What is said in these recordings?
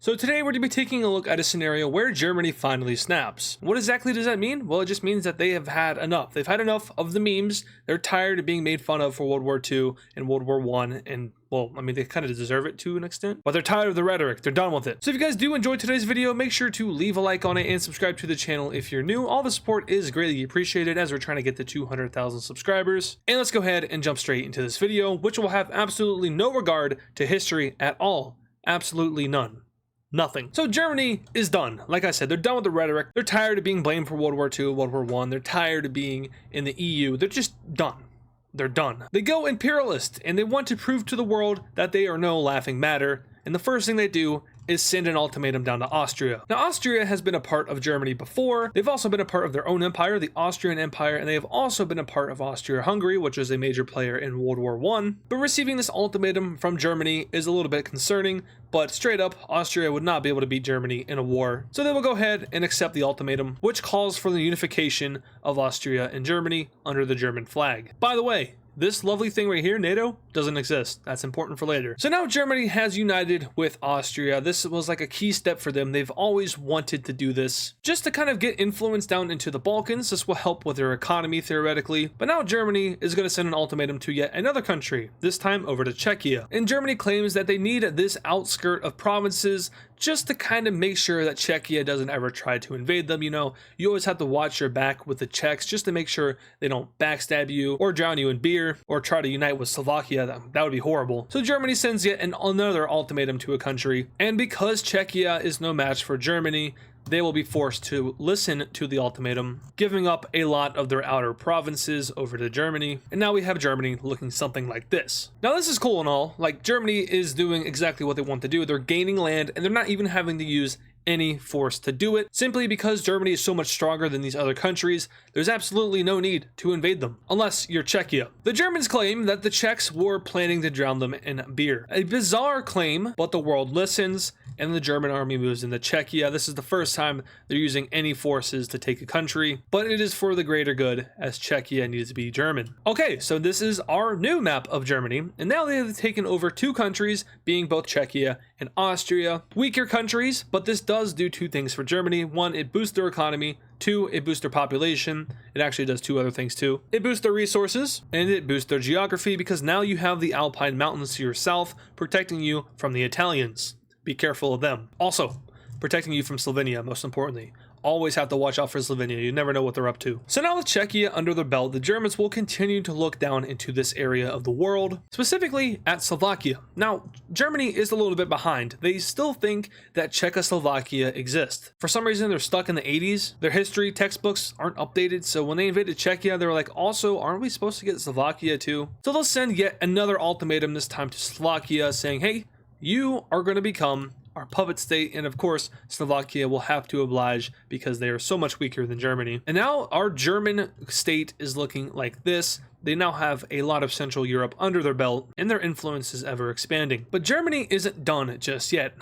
So today we're going to be taking a look at a scenario where Germany finally snaps. What exactly does that mean? Well, it just means that they have had enough. They've had enough of the memes. They're tired of being made fun of for World War II and World War I, and well, I mean, they kind of deserve it to an extent, but they're tired of the rhetoric. They're done with it. So if you guys do enjoy today's video, make sure to leave a like on it and subscribe to the channel if you're new. All the support is greatly appreciated as we're trying to get to 200,000 subscribers. And let's go ahead and jump straight into this video, which will have absolutely no regard to history at all. Absolutely none. Nothing. So Germany is done. Like I said, they're done with the rhetoric. They're tired of being blamed for World War II, World War I. They're tired of being in the EU. They're just done. They're done. They go imperialist, and they want to prove to the world that they are no laughing matter. And the first thing they do is send an ultimatum down to Austria. Now, Austria has been a part of Germany before. They've also been a part of their own empire, the Austrian Empire, and they have also been a part of Austria-Hungary, which was a major player in World War I. But receiving this ultimatum from Germany is a little bit concerning, but straight up, Austria would not be able to beat Germany in a war. So they will go ahead and accept the ultimatum, which calls for the unification of Austria and Germany under the German flag. By the way, this lovely thing right here, NATO, doesn't exist. That's important for later. So now Germany has united with Austria. This was like a key step for them. They've always wanted to do this just to kind of get influence down into the Balkans. This will help with their economy theoretically. But now Germany is going to send an ultimatum to yet another country, this time over to Czechia. And Germany claims that they need this outskirt of provinces just to kind of make sure that Czechia doesn't ever try to invade them. You know, you always have to watch your back with the Czechs just to make sure they don't backstab you or drown you in beer or try to unite with Slovakia. That would be horrible. So Germany sends yet another ultimatum to a country, and because Czechia is no match for Germany, they will be forced to listen to the ultimatum, giving up a lot of their outer provinces over to Germany. And now we have Germany looking something like this. Now this is cool and all, like Germany is doing exactly what they want to do. They're gaining land and they're not even having to use any force to do it, simply because Germany is so much stronger than these other countries. There's absolutely no need to invade them, unless you're Czechia. The Germans claim that the Czechs were planning to drown them in beer. A bizarre claim, but the world listens, and the German army moves into Czechia. This is the first time they're using any forces to take a country, but it is for the greater good, as Czechia needs to be German. Okay, so this is our new map of Germany, and now they have taken over two countries, being both Czechia and Austria. Weaker countries, but this does do two things for Germany. One, it boosts their economy. Two, it boosts their population. It actually does two other things too. It boosts their resources, and it boosts their geography, because now you have the Alpine mountains to your south, protecting you from the Italians. Be careful of them. Also, protecting you from Slovenia, most importantly. Always have to watch out for Slovenia. You never know what they're up to. So now with Czechia under their belt, the Germans will continue to look down into this area of the world, specifically at Slovakia. Now, Germany is a little bit behind. They still think that Czechoslovakia exists. For some reason, they're stuck in the 80s. Their history textbooks aren't updated, so when they invaded Czechia, they were like, also, aren't we supposed to get Slovakia too? So they'll send yet another ultimatum, this time to Slovakia, saying, hey, you are going to become our puppet state, and of course Slovakia will have to oblige because they are so much weaker than Germany. And now our German state is looking like this. They now have a lot of Central Europe under their belt, and their influence is ever expanding. But Germany isn't done just yet.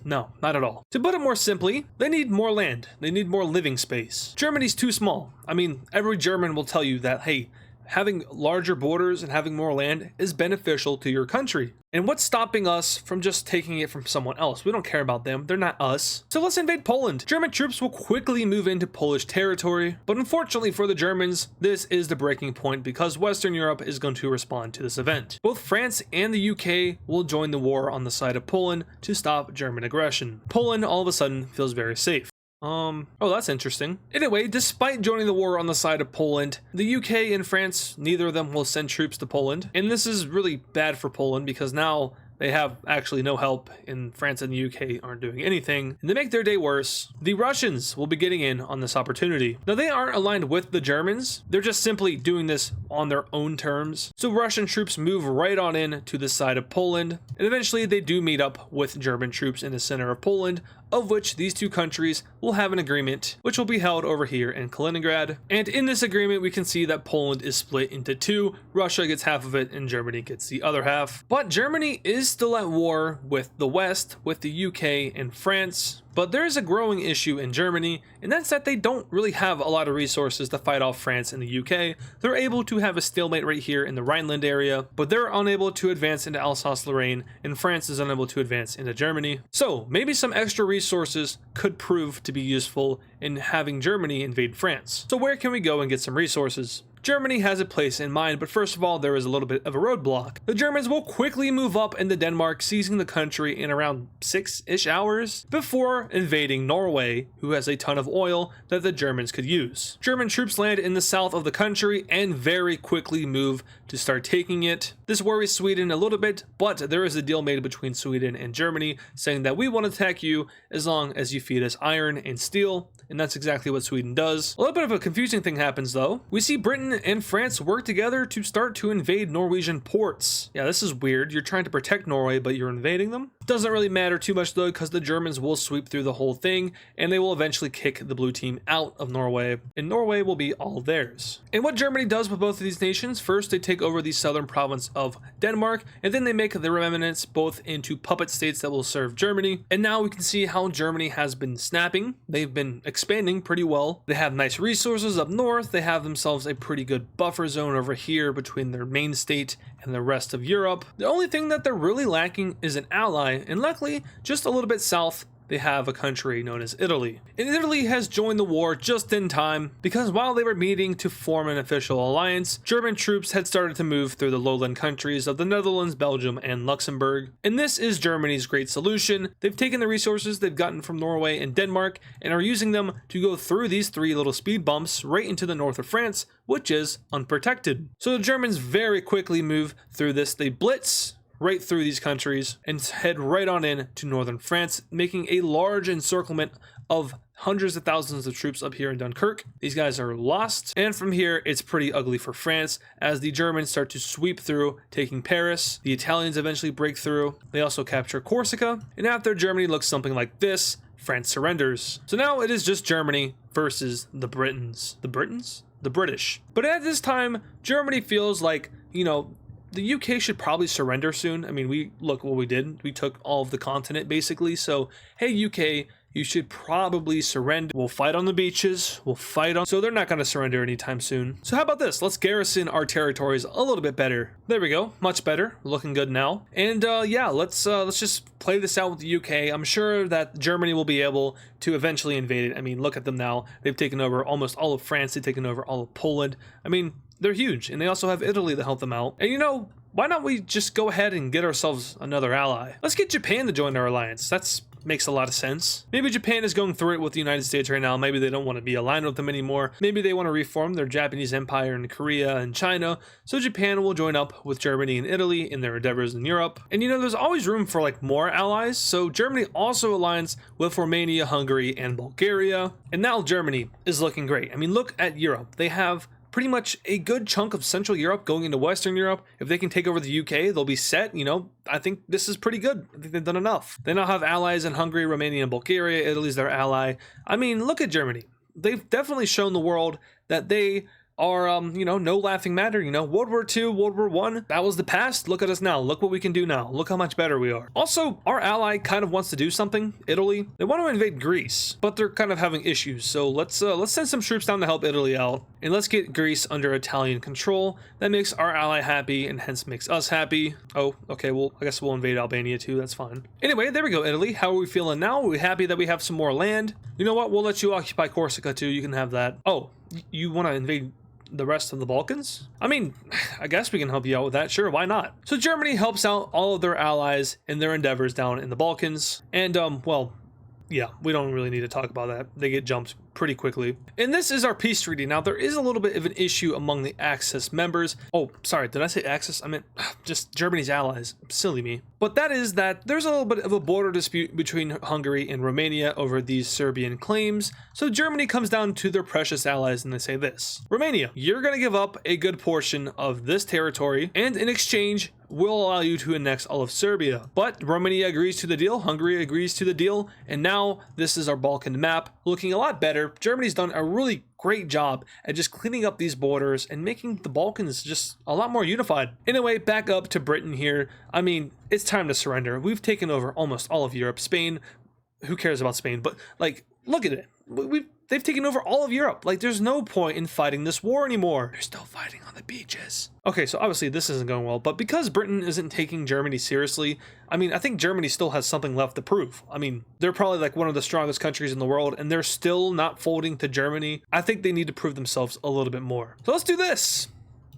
No, not at all. To put it more simply, they need more land. They need more living space. Germany's too small. I mean, every German will tell you that, hey, having larger borders and having more land is beneficial to your country. And what's stopping us from just taking it from someone else? We don't care about them. They're not us. So let's invade Poland. German troops will quickly move into Polish territory. But unfortunately for the Germans, this is the breaking point, because Western Europe is going to respond to this event. Both France and the UK will join the war on the side of Poland to stop German aggression. Poland all of a sudden feels very safe. Oh, that's interesting. Anyway, despite joining the war on the side of Poland, the UK and France, neither of them will send troops to Poland. And this is really bad for Poland, because now they have actually no help, and France and the UK aren't doing anything. And to make their day worse, the Russians will be getting in on this opportunity. Now, they aren't aligned with the Germans. They're just simply doing this on their own terms. So Russian troops move right on in to the side of Poland, and eventually they do meet up with German troops in the center of Poland, of which these two countries will have an agreement, which will be held over here in Kaliningrad. And in this agreement, we can see that Poland is split into two. Russia gets half of it and Germany gets the other half. But Germany is is still at war with the West, with the UK and France, but there is a growing issue in Germany, and that's that they don't really have a lot of resources to fight off France and the UK. They're able to have a stalemate right here in the Rhineland area, but they're unable to advance into Alsace-Lorraine, and France is unable to advance into Germany. So maybe some extra resources could prove to be useful in having Germany invade France. So where can we go and get some resources? Germany has a place in mind, but first of all, there is a little bit of a roadblock. The Germans will quickly move up into Denmark, seizing the country in around 6-ish hours before invading Norway, who has a ton of oil that the Germans could use. German troops land in the south of the country and very quickly move to start taking it. This worries Sweden a little bit, but there is a deal made between Sweden and Germany saying that we want to attack you as long as you feed us iron and steel, and that's exactly what Sweden does. A little bit of a confusing thing happens though. We see Britain and France work together to start to invade Norwegian ports. Yeah, this is weird. You're trying to protect Norway, but you're invading them? Doesn't really matter too much though, because the Germans will sweep through the whole thing, and they will eventually kick the blue team out of Norway, and Norway will be all theirs. And what Germany does with both of these nations, first they take over the southern province of Denmark, and then they make the remnants both into puppet states that will serve Germany. And now we can see how Germany has been snapping. They've been expanding pretty well. They have nice resources up north. They have themselves a pretty good buffer zone over here between their main state and the rest of Europe. The only thing that they're really lacking is an ally, and luckily, just a little bit south, they have a country known as Italy. And Italy has joined the war just in time, because while they were meeting to form an official alliance, German troops had started to move through the lowland countries of the Netherlands, Belgium, and Luxembourg. And this is Germany's great solution. They've taken the resources they've gotten from Norway and Denmark and are using them to go through these three little speed bumps right into the north of France, which is unprotected. So the Germans very quickly move through this. They blitz right through these countries and head right on in to northern France, making a large encirclement of hundreds of thousands of troops up here in Dunkirk. These guys are lost, and from here it's pretty ugly for France as the Germans start to sweep through, taking Paris. The Italians eventually break through. They also capture Corsica, and after Germany looks something like this, France surrenders. So now it is just Germany versus the Britons. The Britons? The British. But at this time, Germany feels like, the UK should probably surrender soon. I mean, look what we did. We took all of the continent basically. So, hey UK, you should probably surrender. We'll fight on the beaches. So they're not going to surrender anytime soon. So how about this? Let's garrison our territories a little bit better. There we go. Much better. Looking good now. And yeah, let's just play this out with the UK. I'm sure that Germany will be able to eventually invade it. I mean, look at them now. They've taken over almost all of France. They've taken over all of Poland. I mean, they're huge, and they also have Italy to help them out. And why not we just go ahead and get ourselves another ally? Let's get Japan to join our alliance. That's makes a lot of sense. Maybe Japan is going through it with the United States right now. Maybe they don't want to be aligned with them anymore. Maybe they want to reform their Japanese empire in Korea and China. So Japan will join up with Germany and Italy in their endeavors in Europe. And there's always room for like more allies. So Germany also aligns with Romania, Hungary, and Bulgaria. And now Germany is looking great. I mean, look at Europe. They have pretty much a good chunk of Central Europe going into Western Europe. If they can take over the UK, they'll be set. I think this is pretty good. I think they've done enough. They now have allies in Hungary, Romania, and Bulgaria. Italy's their ally. I mean, look at Germany. They've definitely shown the world that they are, no laughing matter. World War II, World War I, that was the past. Look at us now. Look what we can do now. Look how much better we are. Also, our ally kind of wants to do something. Italy. They want to invade Greece, but they're kind of having issues. So let's send some troops down to help Italy out, and let's get Greece under Italian control. That makes our ally happy, and hence makes us happy. Oh, okay. Well, I guess we'll invade Albania too. That's fine. Anyway, there we go, Italy. How are we feeling now? Are we happy that we have some more land? You know what? We'll let you occupy Corsica too. You can have that. Oh, you want to invade the rest of the Balkans? I mean, I guess we can help you out with that. Sure, why not? So Germany helps out all of their allies in their endeavors down in the Balkans. And, well, yeah, we don't really need to talk about that. They get jumped pretty quickly. And this is our peace treaty. Now, there is a little bit of an issue among the Axis members. Oh, sorry, did I say Axis? I meant just Germany's allies. Silly me. But that is that there's a little bit of a border dispute between Hungary and Romania over these Serbian claims. So Germany comes down to their precious allies and they say this: Romania, you're going to give up a good portion of this territory, and in exchange, we'll allow you to annex all of Serbia. But Romania agrees to the deal, Hungary agrees to the deal, and now this is our Balkan map, looking a lot better together, Germany's done a really great job at just cleaning up these borders and making the Balkans just a lot more unified. Anyway, back up to Britain here. I mean, it's time to surrender. We've taken over almost all of Europe. Spain, who cares about Spain? But like, look at it. They've taken over all of Europe. Like, there's no point in fighting this war anymore. They're still fighting on the beaches. Okay, so obviously this isn't going well, but because Britain isn't taking Germany seriously, I mean, I think Germany still has something left to prove. I mean, they're probably like one of the strongest countries in the world, and they're still not folding to Germany. I think they need to prove themselves a little bit more. So let's do this.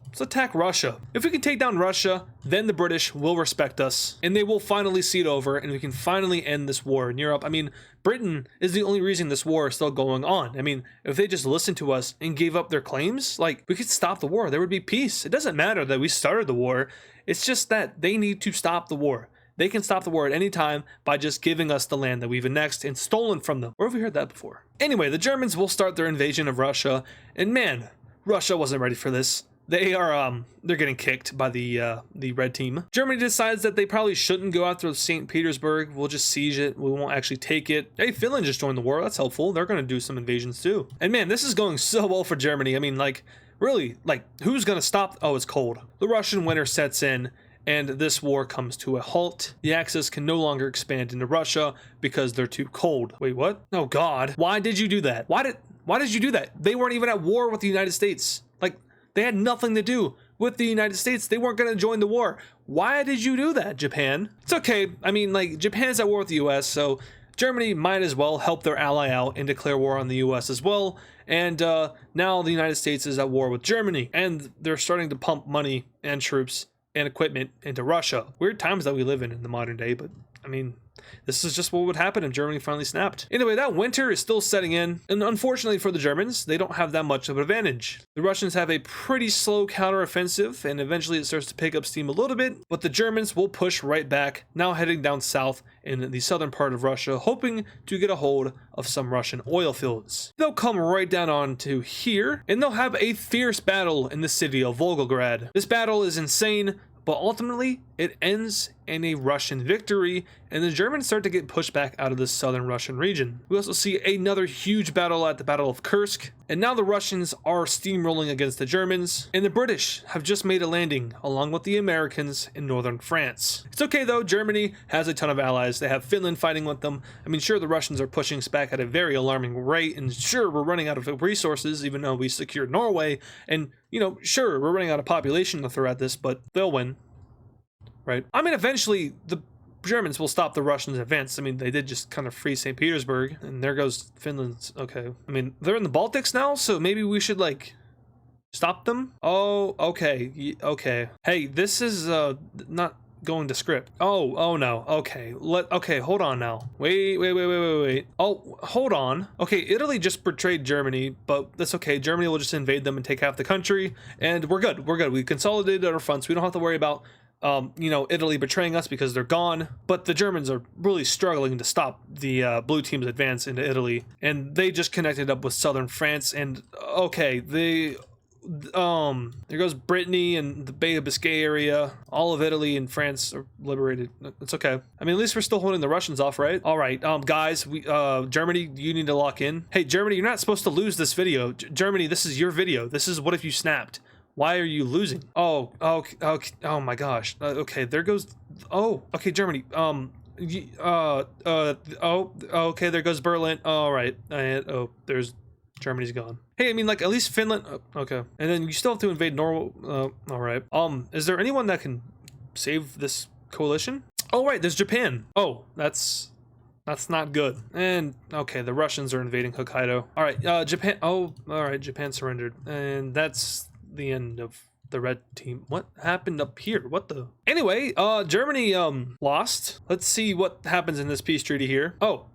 Let's attack Russia. If we can take down Russia, then the British will respect us, and they will finally cede over, and we can finally end this war in Europe. I mean, Britain is the only reason this war is still going on. I mean, if they just listened to us and gave up their claims, like, we could stop the war. There would be peace. It doesn't matter that we started the war. It's just that they need to stop the war. They can stop the war at any time by just giving us the land that we've annexed and stolen from them. Where have we heard that before? Anyway, the Germans will start their invasion of Russia, and man, Russia wasn't ready for this. They're getting kicked by the red team. Germany decides that they probably shouldn't go after St. Petersburg. We'll just siege it. We won't actually take it. Hey, Finland just joined the war. That's helpful. They're going to do some invasions too. And man, this is going so well for Germany. I mean, like, really, like, who's going to stop? Oh, it's cold. The Russian winter sets in, and this war comes to a halt. The Axis can no longer expand into Russia because they're too cold. Wait, what? Oh God. Why did you do that? Why did you do that? They weren't even at war with the United States. Like, they had nothing to do with the United States. They weren't going to join the war. Why did you do that, Japan? It's okay. I mean, like, Japan's at war with the US, so Germany might as well help their ally out and declare war on the US as well. And now the United States is at war with Germany, and they're starting to pump money and troops and equipment into Russia. Weird times that we live in the modern day, but I mean, this is just what would happen if Germany finally snapped. Anyway, that winter is still setting in, and unfortunately for the Germans, they don't have that much of an advantage. The Russians have a pretty slow counteroffensive, and eventually it starts to pick up steam a little bit, but the Germans will push right back, now heading down south in the southern part of Russia, hoping to get a hold of some Russian oil fields. They'll come right down onto here, and they'll have a fierce battle in the city of Volgograd. This battle is insane, but ultimately, it ends in a Russian victory, and the Germans start to get pushed back out of the southern Russian region. We also see another huge battle at the Battle of Kursk, and now the Russians are steamrolling against the Germans, and the British have just made a landing, along with the Americans in northern France. It's okay though, Germany has a ton of allies. They have Finland fighting with them. I mean, sure, the Russians are pushing us back at a very alarming rate, and sure, we're running out of resources, even though we secured Norway, and, you know, sure, we're running out of population to throw at this, but they'll win. Right? I mean, eventually, the Germans will stop the Russians' advance. I mean, they did just kind of free St. Petersburg, and there goes Finland's. Okay. I mean, they're in the Baltics now, so maybe we should, like, stop them? Oh, okay. Okay. Hey, this is, not going to script. Oh no. Okay. Okay, hold on now. Wait. Oh, hold on. Okay, Italy just betrayed Germany, but that's okay. Germany will just invade them and take half the country, and we're good. We consolidated our fronts. We don't have to worry about Italy betraying us because they're gone. But the Germans are really struggling to stop the blue team's advance into Italy, and they just connected up with southern France. And okay, there goes Brittany and the Bay of Biscay area. All of Italy and France are liberated. It's okay. I mean, at least we're still holding the Russians off, right? All right, guys, Germany, you need to lock in. Hey, Germany, you're not supposed to lose this video. Germany, this is your video. This is what if you snapped. Why are you losing? Oh, okay, oh my gosh. Okay, there goes. Oh, okay, Germany. Okay, there goes Berlin. All right. There's Germany's gone. Hey, I mean, like, at least Finland. Okay, and then you still have to invade Norway. All right. Is there anyone that can save this coalition? Oh, right. There's Japan. Oh, that's not good. And okay, the Russians are invading Hokkaido. All right. Japan. Oh, all right. Japan surrendered, and that's the end of the red team. What happened up here? What the? Anyway, Germany lost. Let's see what happens in this peace treaty here. Oh,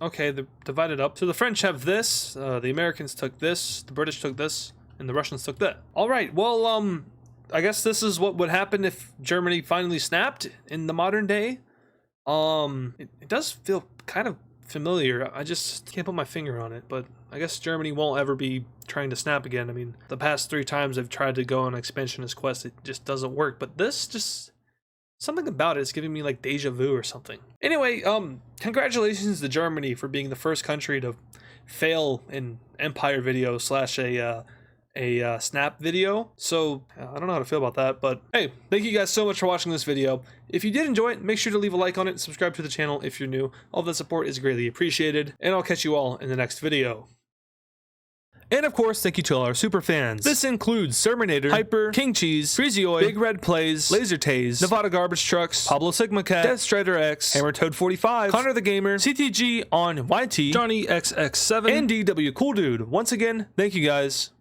okay, they're divided up. So the French have this, the Americans took this, the British took this, and the Russians took that. All right, well, I guess this is what would happen if Germany finally snapped in the modern day. It does feel kind of familiar. I just can't put my finger on it, but I guess Germany won't ever be trying to snap again. I mean, the past 3 times I've tried to go on an expansionist quest, it just doesn't work. But this just, something about it is giving me like deja vu or something. Anyway, congratulations to Germany for being the first country to fail in Empire video slash a snap video. So I don't know how to feel about that, but hey, thank you guys so much for watching this video. If you did enjoy it, make sure to leave a like on it and subscribe to the channel if you're new. All the support is greatly appreciated, and I'll catch you all in the next video. And of course, thank you to all our super fans. This includes Serminator, Hyper, King Cheese, Freezioid, Big Red Plays, Laser Tase, Nevada Garbage Trucks, Pablo Sigma Cat, Death Strider X, Hammer Toad 45, Connor the Gamer, CTG on YT, Johnny XX7, and DW Cool Dude. Once again, thank you guys.